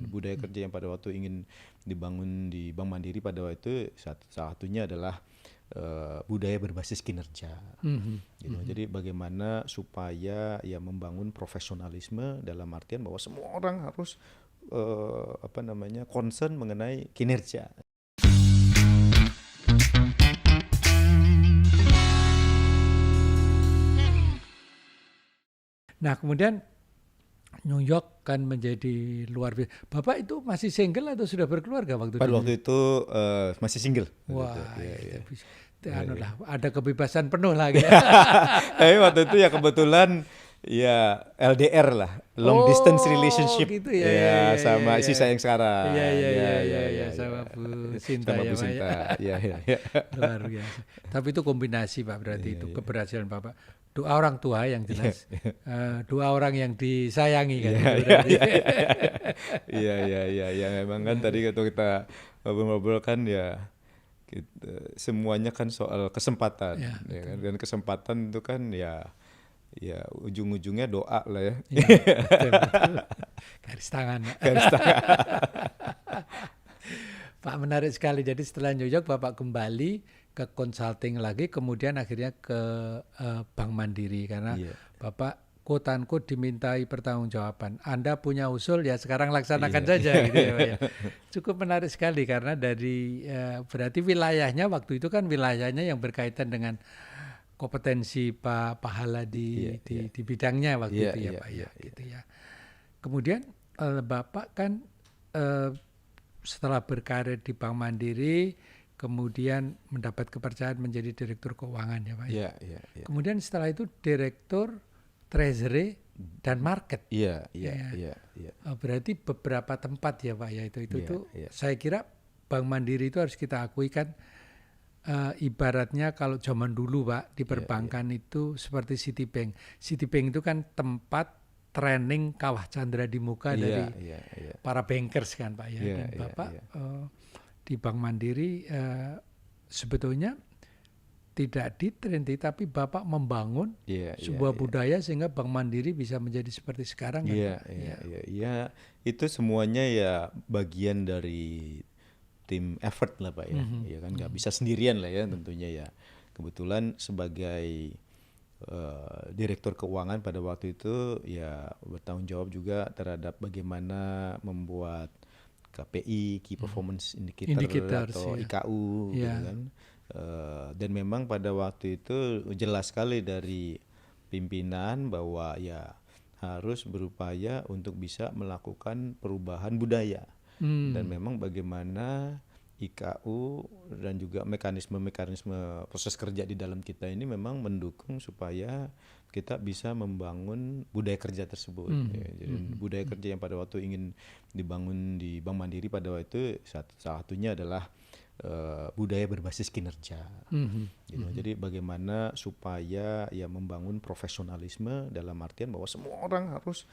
budaya kerja yang pada waktu ingin dibangun di Bank Mandiri pada waktu itu salah satunya adalah budaya berbasis kinerja. Gitu. Jadi bagaimana supaya ya membangun profesionalisme dalam artian bahwa semua orang harus concern mengenai kinerja. Nah, kemudian New York kan menjadi luar biasa. Bapak itu masih single atau sudah berkeluarga waktu itu? Pada waktu itu masih single. Wah, itu. Ada kebebasan penuh lah gitu. Tapi waktu itu ya kebetulan ya LDR lah, long distance relationship. Gitu ya. Sama istri saya yang sekarang. Iya, sama Bu Sinta. Sama Bu Sinta. Iya. Luar biasa. Tapi itu kombinasi Pak, berarti itu keberhasilan Bapak. Doa orang tua yang jelas, doa orang yang disayangi kan. Iya, memang kan tadi kita ngobrol kan ya. Semuanya kan soal kesempatan, ya kan? Dan kesempatan itu kan ya ujung-ujungnya doa lah ya. Betul. Garis tangan. Pak, menarik sekali. Jadi setelah New York Bapak kembali ke consulting lagi, kemudian akhirnya ke Bank Mandiri karena Bapak quote-unquote dimintai pertanggungjawaban. Anda punya usul ya sekarang laksanakan saja gitu ya Pak ya. Cukup menarik sekali karena dari berarti wilayahnya waktu itu kan wilayahnya yang berkaitan dengan kompetensi Pak Pahala di bidangnya waktu itu ya Pak ya. Gitu ya. Kemudian Bapak kan setelah berkarir di Bank Mandiri kemudian mendapat kepercayaan menjadi direktur keuangan ya Pak ya. Kemudian setelah itu direktur treasury dan market. Iya. Berarti beberapa tempat ya Pak ya itu saya kira Bank Mandiri itu harus kita akui kan ibaratnya kalau zaman dulu Pak di perbankan itu seperti Citibank. Citibank itu kan tempat training kawah candra di muka dari para bankers kan Pak ya. Dan Bapak di Bank Mandiri sebetulnya tidak ditrendi, tapi Bapak membangun sebuah budaya sehingga Bank Mandiri bisa menjadi seperti sekarang. Iya. Itu semuanya ya bagian dari tim effort lah Pak ya. Ya kan nggak bisa sendirian lah ya tentunya ya. Kebetulan sebagai direktur keuangan pada waktu itu ya bertanggung jawab juga terhadap bagaimana membuat KPI, Key Performance Indicator atau IKU gitu kan. Dan memang pada waktu itu jelas sekali dari pimpinan bahwa ya harus berupaya untuk bisa melakukan perubahan budaya. Dan memang bagaimana IKU dan juga mekanisme proses kerja di dalam kita ini memang mendukung supaya kita bisa membangun budaya kerja tersebut. Jadi budaya kerja yang pada waktu ingin dibangun di Bank Mandiri pada waktu itu salah satunya adalah budaya berbasis kinerja. Gitu. Jadi bagaimana supaya ya membangun profesionalisme dalam artian bahwa semua orang harus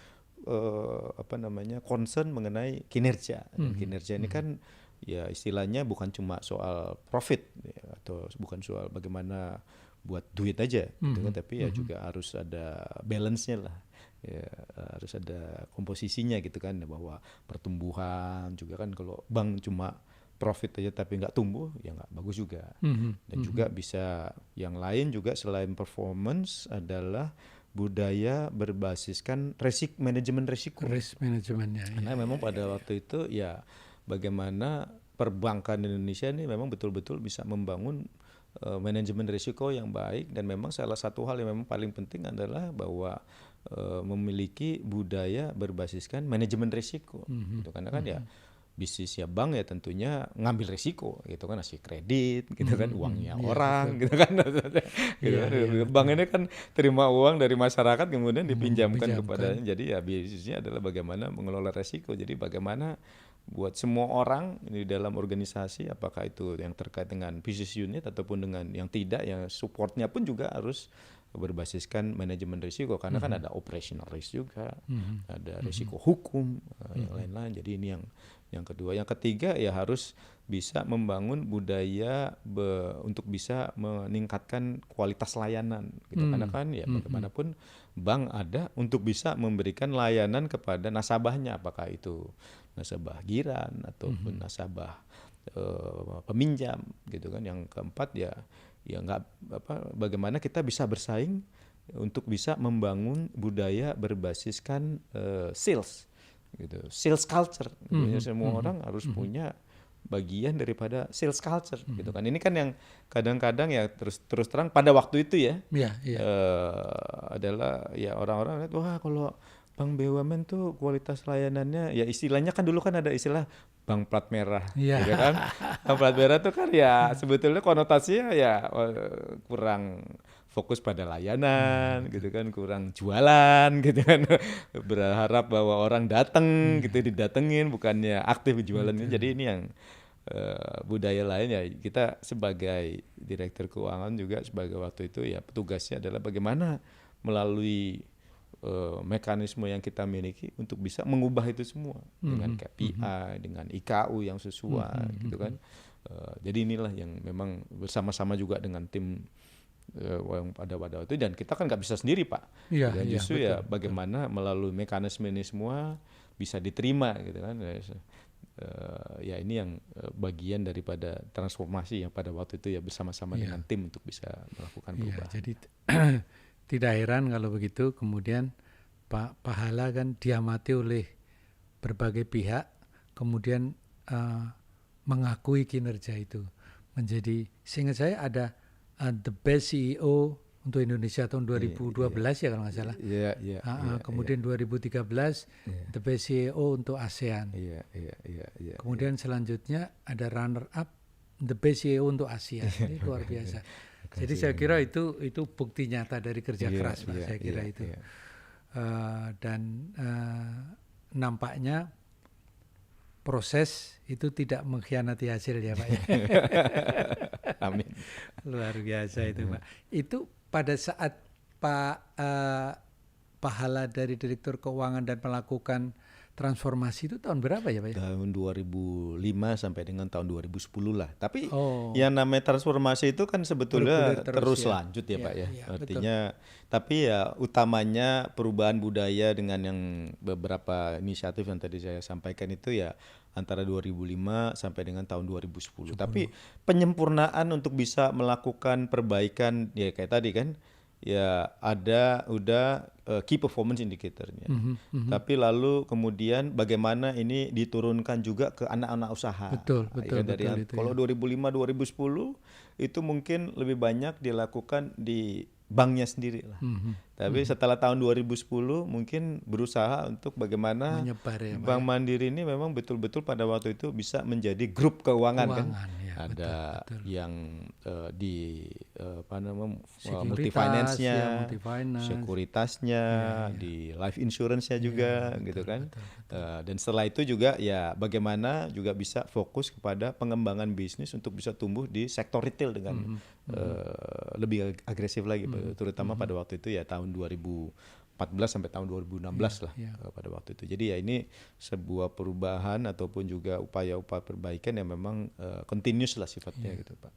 concern mengenai kinerja. Dan kinerja ini kan ya istilahnya bukan cuma soal profit ya, atau bukan soal bagaimana buat duit aja gitu kan, tapi ya juga harus ada balance-nya lah. Ya, harus ada komposisinya gitu kan, bahwa pertumbuhan juga kan, kalau bank cuma profit aja tapi nggak tumbuh ya nggak bagus juga. Dan juga bisa yang lain juga selain performance adalah budaya berbasiskan manajemen risiko. Risk manajemennya. Karena memang pada waktu itu ya bagaimana perbankan Indonesia ini memang betul-betul bisa membangun manajemen risiko yang baik, dan memang salah satu hal yang memang paling penting adalah bahwa memiliki budaya berbasiskan manajemen risiko. Gitu. Karena kan ya bisnis ya bank ya tentunya ngambil risiko gitu kan, ngasih kredit gitu kan, uangnya orang gitu kan. Bank ini kan terima uang dari masyarakat kemudian dipinjamkan kepadanya. Jadi ya bisnisnya adalah bagaimana mengelola risiko. Jadi bagaimana buat semua orang di dalam organisasi, apakah itu yang terkait dengan business unit ataupun dengan yang tidak, yang supportnya pun juga harus berbasiskan manajemen risiko. Karena kan ada operational risk juga, ada risiko hukum, yang lain-lain. Jadi ini yang Yang kedua, yang ketiga ya harus bisa membangun budaya untuk bisa meningkatkan kualitas layanan gitu. Karena kan ya bagaimanapun bank ada untuk bisa memberikan layanan kepada nasabahnya, apakah itu nasabah giran ataupun nasabah peminjam gitu kan. Yang keempat ya nggak bagaimana kita bisa bersaing untuk bisa membangun budaya berbasiskan sales gitu, sales culture gitu. Semua orang harus punya bagian daripada sales culture gitu kan. Ini kan yang kadang-kadang ya terus terang pada waktu itu ya, adalah ya orang-orang lihat, wah kalau Bank BUMN tuh kualitas layanannya ya istilahnya kan dulu kan ada istilah bank plat merah, gitu kan. Bank plat merah tuh kan ya sebetulnya konotasinya ya kurang fokus pada layanan gitu kan, kurang jualan gitu kan. Berharap bahwa orang datang gitu, didatengin bukannya aktif jualannya. Jadi ini yang budaya lain ya, kita sebagai direktur keuangan juga sebagai waktu itu ya tugasnya adalah bagaimana melalui mekanisme yang kita miliki untuk bisa mengubah itu semua dengan KPI, dengan IKU yang sesuai gitu kan. Jadi inilah yang memang bersama-sama juga dengan tim yang pada waktu itu, dan kita kan nggak bisa sendiri Pak. Dan justru betul, ya bagaimana melalui mekanisme ini semua bisa diterima gitu kan. Ya ini yang bagian daripada transformasi yang pada waktu itu ya bersama-sama dengan tim untuk bisa melakukan perubahan. Jadi tidak heran kalau begitu kemudian Pak Pahala kan diamati oleh berbagai pihak, kemudian mengakui kinerja itu. Menjadi, seingat saya ada the best CEO untuk Indonesia tahun 2012 ya kalau nggak salah. Kemudian 2013 the best CEO untuk ASEAN. Kemudian selanjutnya ada runner up the best CEO untuk Asia. Ini luar biasa. Jadi saya kira itu bukti nyata dari kerja keras Pak. Saya kira itu. Dan nampaknya proses itu tidak mengkhianati hasil ya Pak. Amin. Luar biasa itu Pak. Itu pada saat Pak Pahala dari Direktur Keuangan dan melakukan transformasi itu tahun berapa ya Pak ya? Tahun 2005 sampai dengan tahun 2010 lah. Tapi yang namanya transformasi itu kan sebetulnya terus lanjut ya Pak ya. Artinya betul. Tapi ya utamanya perubahan budaya dengan yang beberapa inisiatif yang tadi saya sampaikan itu ya antara 2005 sampai dengan tahun 2010. Tapi penyempurnaan untuk bisa melakukan perbaikan ya kayak tadi kan ya udah key performance indicator-nya. Tapi lalu kemudian bagaimana ini diturunkan juga ke anak-anak usaha. Betul. Kalau 2005 2010 itu mungkin lebih banyak dilakukan di banknya sendiri lah. Tapi setelah tahun 2010 mungkin berusaha untuk bagaimana menyebar ya, Bank Mandiri ini memang betul-betul pada waktu itu bisa menjadi grup keuangan kan. Ya, ada betul. Yang di multi-finance-nya, sekuritasnya, di life insurance-nya juga gitu kan. Dan setelah itu juga ya bagaimana juga bisa fokus kepada pengembangan bisnis untuk bisa tumbuh di sektor retail dengan lebih agresif lagi, terutama pada waktu itu ya tahun 2014 sampai tahun 2016 lah pada waktu itu. Jadi ya ini sebuah perubahan ataupun juga upaya-upaya perbaikan yang memang continuous lah sifatnya gitu Pak.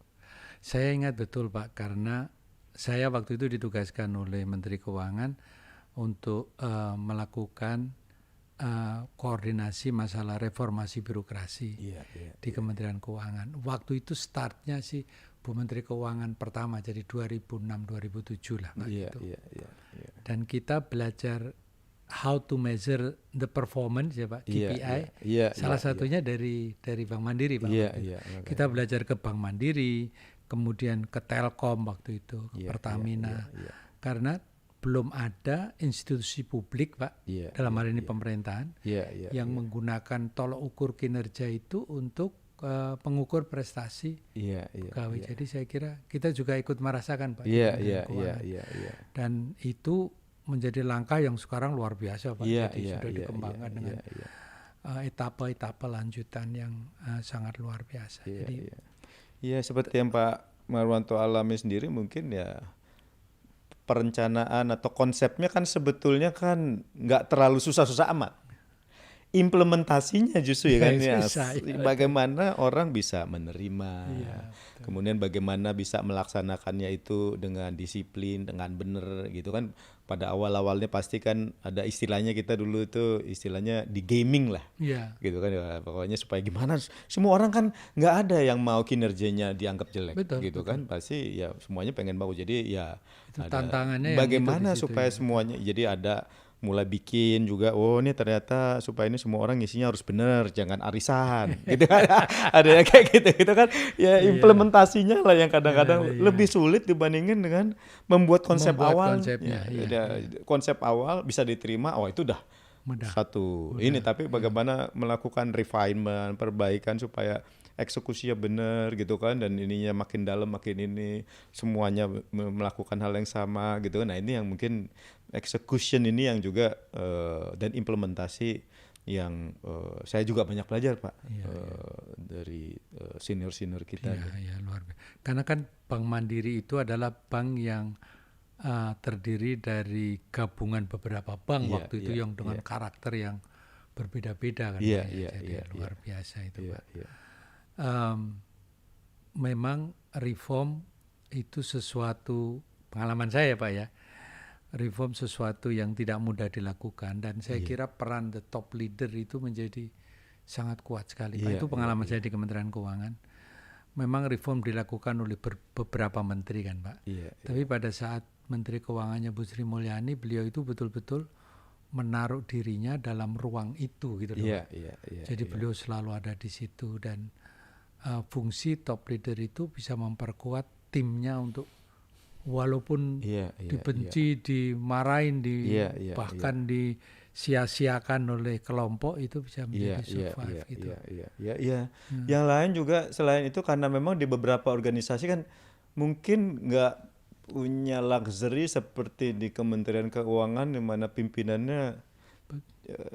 Saya ingat betul Pak, karena saya waktu itu ditugaskan oleh Menteri Keuangan untuk melakukan koordinasi masalah reformasi birokrasi di Kementerian Keuangan. Waktu itu startnya sih Bu Menteri Keuangan pertama, jadi 2006-2007 lah Pak. Dan kita belajar how to measure the performance ya Pak, KPI. Salah satunya dari Bank Mandiri Pak. Kita belajar ke Bank Mandiri, kemudian ke Telkom waktu itu, ke Pertamina. Karena belum ada institusi publik Pak, dalam hal ini pemerintahan, yang menggunakan tolok ukur kinerja itu untuk pengukur prestasi pegawai. Jadi saya kira kita juga ikut merasakan Pak. Dan itu menjadi langkah yang sekarang luar biasa Pak. Jadi sudah dikembangkan dengan etapa-etapa lanjutan yang sangat luar biasa. Seperti yang Pak Marwanto alami sendiri mungkin ya, perencanaan atau konsepnya kan sebetulnya kan nggak terlalu susah-susah amat. implementasinya justru ya kan ya, Susah, ya, betul. bagaimana orang bisa menerima, Iya, betul. kemudian bagaimana bisa melaksanakannya itu dengan disiplin, dengan benar gitu kan. Pada awal-awalnya pasti kan ada istilahnya, kita dulu itu istilahnya di gaming lah Iya, gitu kan ya, pokoknya supaya gimana, semua orang kan nggak ada yang mau kinerjanya dianggap jelek betul, gitu betul. kan, pasti ya semuanya pengen bagus, jadi ya Itu ada tantangannya yang itu di bagaimana situ supaya ya, betul. semuanya, jadi ada mulai bikin juga, oh ini ternyata supaya ini semua orang ngisinya harus benar, jangan arisan gitu kan. Ada yang kayak gitu kan ya, Iya, implementasinya lah yang iya, kadang-kadang iya. lebih sulit dibandingin dengan membuat konsep Membuat awal konsepnya, ya, iya, iya. konsep awal bisa diterima, oh itu udah Mudah, satu ini, mudah. tapi bagaimana melakukan refinement, perbaikan supaya eksekusinya benar gitu kan, dan ininya makin dalam makin ini, semuanya melakukan hal yang sama gitu kan. Nah ini yang mungkin execution ini yang juga dan implementasi yang saya juga banyak belajar Pak, Iya, dari senior-senior kita. iya, iya, luar biasa. Karena kan Bank Mandiri itu adalah bank yang terdiri dari gabungan beberapa bank Iya, waktu itu iya, yang dengan iya. karakter yang berbeda-beda kan Iya, Pak ya. iya, Jadi iya, luar iya. biasa itu Iya, Pak. iya. Memang reform itu sesuatu, pengalaman saya Pak ya, reform sesuatu yang tidak mudah dilakukan, dan saya kira peran the top leader itu menjadi sangat kuat sekali Pak. Iya, Itu pengalaman saya di Kementerian Keuangan. Memang reform dilakukan oleh beberapa menteri kan Pak. Iya, Tapi pada saat Menteri Keuangannya Bu Sri Mulyani, beliau itu betul-betul menaruh dirinya dalam ruang itu gitu loh iya, Pak. iya, iya. Jadi beliau selalu ada di situ, dan fungsi top leader itu bisa memperkuat timnya untuk walaupun Iya, iya, dibenci, dimarahin, Iya, iya, bahkan disia-siakan oleh kelompok, itu bisa Iya, menjadi iya, survive iya, gitu. iya, iya, iya, iya. Yang lain juga selain itu, karena memang di beberapa organisasi kan mungkin nggak punya luxury seperti di Kementerian Keuangan, di mana pimpinannya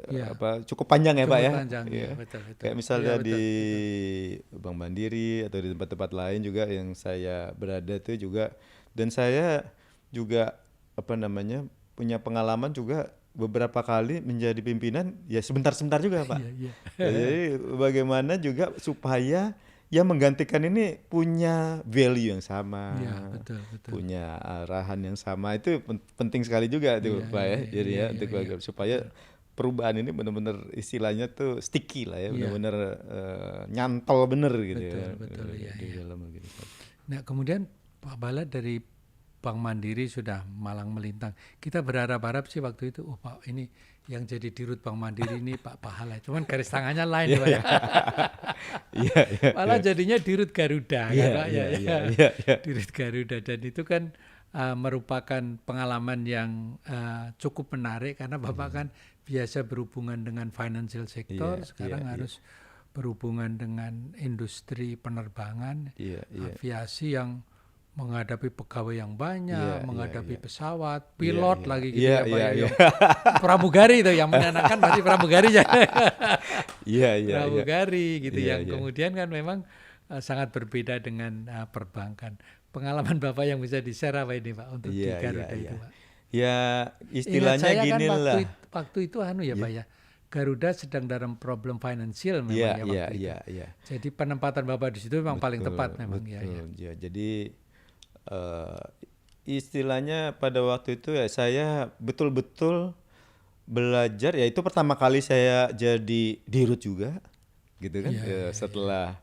Iya, cukup panjang ya Pak cukup ya. panjang Iya. ya, betul. Kayak misalnya Iya, di betul. Bank Mandiri atau di tempat-tempat lain juga yang saya berada itu juga, dan saya juga apa namanya punya pengalaman juga beberapa kali menjadi pimpinan ya sebentar-sebentar juga Pak. Iya, iya. Ya, jadi bagaimana juga supaya yang menggantikan ini punya value yang sama, Iya, betul. punya arahan yang sama, itu penting sekali juga tuh Iya, Pak ya. iya, Jadi iya, ya iya, untuk iya. supaya perubahan ini benar-benar istilahnya tuh sticky lah ya, Iya. benar-benar nyantol bener gitu ya. Betul, iya, Di iya. dalam gitu. Nah, kemudian Pak Bala dari Bank Mandiri sudah malang melintang. Kita berharap-harap sih waktu itu, oh Pak, ini yang jadi dirut Bank Mandiri ini Pak Pahala. Cuman garis tangannya lain Pak ya. Iya, iya. Malah jadinya dirut Garuda kan Iya, Pak ya. iya, iya, iya. Dirut Garuda, dan itu kan merupakan pengalaman yang cukup menarik, karena Bapak kan biasa berhubungan dengan financial sector, Iya, sekarang iya, harus berhubungan dengan industri penerbangan, Iya, iya. aviasi yang menghadapi pegawai yang banyak, Iya, iya, menghadapi iya. pesawat, pilot iya. lagi gitu Iya, ya Pak iya, ya. iya. Pramugari itu yang menyenangkan, pasti pramugari ya. Iya, iya, iya. Pramugari gitu, Iya, yang iya. kemudian kan memang sangat berbeda dengan perbankan. Pengalaman Bapak yang bisa di-share apa ini Pak untuk di Iya, Garuda iya, itu iya. Pak? Ya Ingat istilahnya saya kan gini lah. waktu itu ya Pak ya, Garuda sedang dalam problem finansial memang Iya, ya iya, waktu itu. iya, iya. Jadi penempatan Bapak di situ memang paling Betul, tepat memang ya. betul. Ya, jadi istilahnya pada waktu itu ya saya betul-betul belajar, ya itu pertama kali saya jadi dirut juga gitu kan. Setelah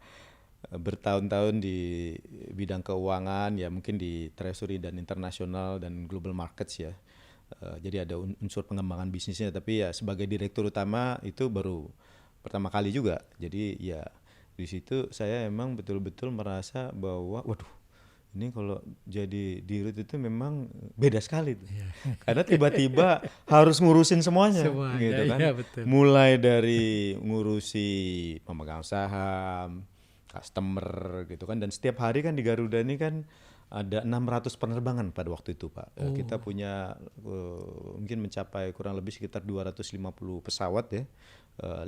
bertahun-tahun di bidang keuangan ya, mungkin di treasury dan internasional dan global markets ya. Jadi ada unsur pengembangan bisnisnya, tapi ya sebagai direktur utama itu baru pertama kali juga. Jadi ya di situ saya emang betul-betul merasa bahwa waduh, ini kalau jadi dirut itu memang beda sekali tuh. Karena tiba-tiba harus ngurusin semuanya gitu kan. Iya, betul. Mulai dari ngurusi pemegang saham, customer gitu kan, dan setiap hari kan di Garuda ini kan ada 600 penerbangan pada waktu itu Pak. Kita punya mungkin mencapai kurang lebih sekitar 250 pesawat ya. 50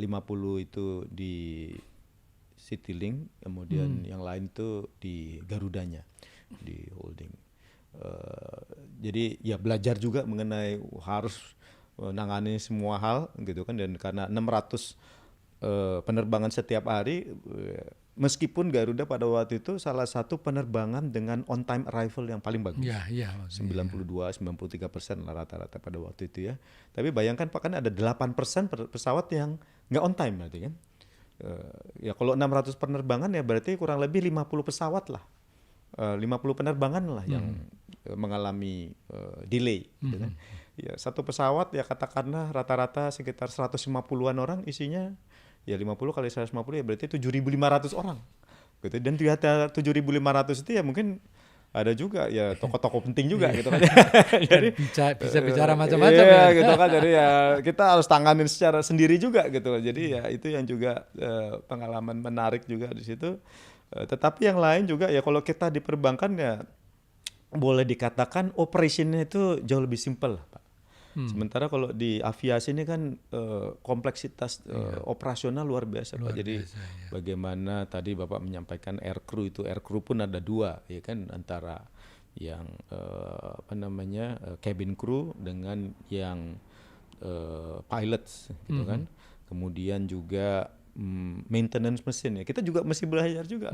itu di Citylink, kemudian yang lain itu di Garudanya, di holding. Jadi ya belajar juga mengenai harus menangani semua hal gitu kan, dan karena 600 penerbangan setiap hari, meskipun Garuda pada waktu itu salah satu penerbangan dengan on time arrival yang paling bagus. Iya, iya. 92-93% lah rata-rata pada waktu itu ya. Tapi bayangkan Pak, kan ada 8% pesawat yang nggak on time berarti kan. Ya kalau 600 penerbangan ya berarti kurang lebih 50 pesawat lah. 50 penerbangan lah yang mengalami delay gitu kan. Ya, satu pesawat ya katakanlah rata-rata sekitar 150-an orang isinya, ya 50 kali 150 ya berarti 7.500 orang gitu. Dan di atas 7.500 itu ya mungkin ada juga ya tokoh-tokoh penting juga gitu kan. Jadi bisa bicara macam-macam ya gitu kan. Jadi ya kita harus tanganin secara sendiri juga gitu. Jadi ya itu yang juga pengalaman menarik juga di situ. Tetapi yang lain juga ya, kalau kita di perbankan ya boleh dikatakan operationnya itu jauh lebih simpel lah Pak. Sementara kalau di aviasi ini kan kompleksitas operasional luar biasa Pak. Jadi bagaimana tadi Bapak menyampaikan air crew pun ada dua ya kan, antara yang cabin crew dengan yang pilots gitu kan. Kemudian juga maintenance mesin ya, kita juga mesti belajar juga.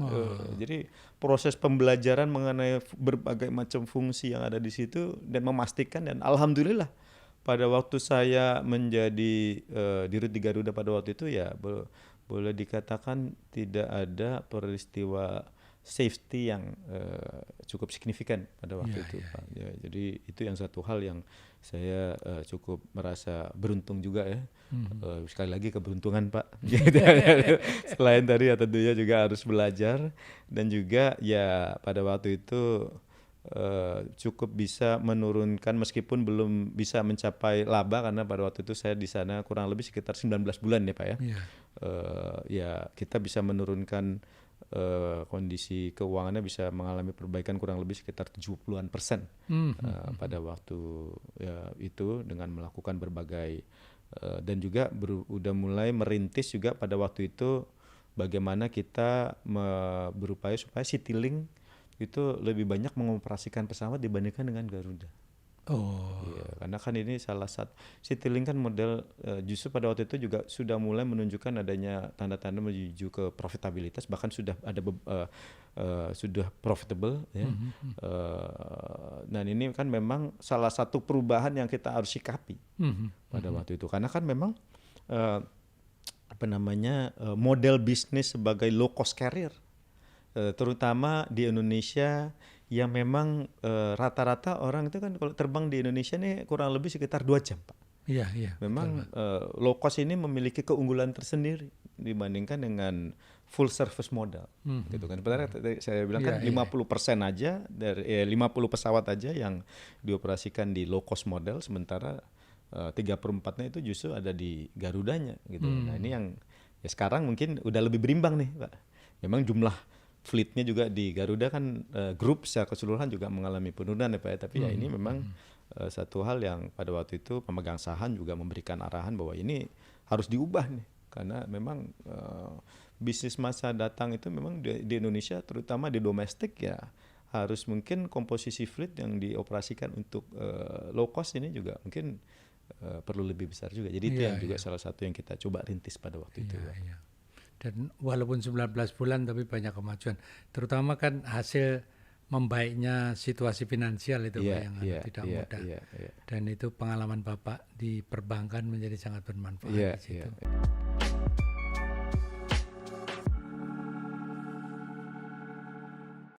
Jadi proses pembelajaran mengenai berbagai macam fungsi yang ada di situ dan memastikan, dan alhamdulillah pada waktu saya menjadi dirut di Garuda pada waktu itu ya boleh dikatakan tidak ada peristiwa safety yang cukup signifikan pada waktu itu Pak. Ya, jadi itu yang satu hal yang saya cukup merasa beruntung juga ya. Sekali lagi keberuntungan Pak. Selain tadi ya tentunya juga harus belajar, dan juga ya pada waktu itu cukup bisa menurunkan, meskipun belum bisa mencapai laba karena pada waktu itu saya di sana kurang lebih sekitar 19 bulan ya Pak ya. Ya kita bisa menurunkan kondisi keuangannya, bisa mengalami perbaikan kurang lebih sekitar 70% pada waktu ya, itu dengan melakukan berbagai dan juga udah mulai merintis juga pada waktu itu bagaimana kita berupaya supaya Citylink itu lebih banyak mengoperasikan pesawat dibandingkan dengan Garuda. Iya, karena kan ini salah satu Citylink kan model justru pada waktu itu juga sudah mulai menunjukkan adanya tanda-tanda menuju ke profitabilitas, bahkan sudah ada sudah profitable ya. Dan ini kan memang salah satu perubahan yang kita harus sikapi pada waktu itu, karena kan memang model bisnis sebagai low cost carrier terutama di Indonesia yang memang rata-rata orang itu kan kalau terbang di Indonesia nih kurang lebih sekitar 2 jam Pak. Iya. Memang low cost ini memiliki keunggulan tersendiri dibandingkan dengan full service model gitu kan. Sebenarnya saya bilang kan 50% aja dari 50 pesawat aja yang dioperasikan di low cost model, sementara 3/4-nya itu justru ada di Garudanya gitu. Nah ini yang ya sekarang mungkin udah lebih berimbang nih Pak. Memang jumlah fleetnya juga di Garuda kan grup secara keseluruhan juga mengalami penurunan ya Pak ya. Tapi ya ini memang satu hal yang pada waktu itu pemegang saham juga memberikan arahan bahwa ini harus diubah nih, karena memang bisnis masa datang itu memang di Indonesia terutama di domestik ya harus mungkin komposisi fleet yang dioperasikan untuk low cost ini juga mungkin perlu lebih besar juga. Jadi itu yang juga salah satu yang kita coba rintis pada waktu itu. Iya. Dan walaupun 19 bulan tapi banyak kemajuan, terutama kan hasil membaiknya situasi finansial itu Pak, yang tidak mudah. Dan itu pengalaman Bapak di perbankan menjadi sangat bermanfaat di situ.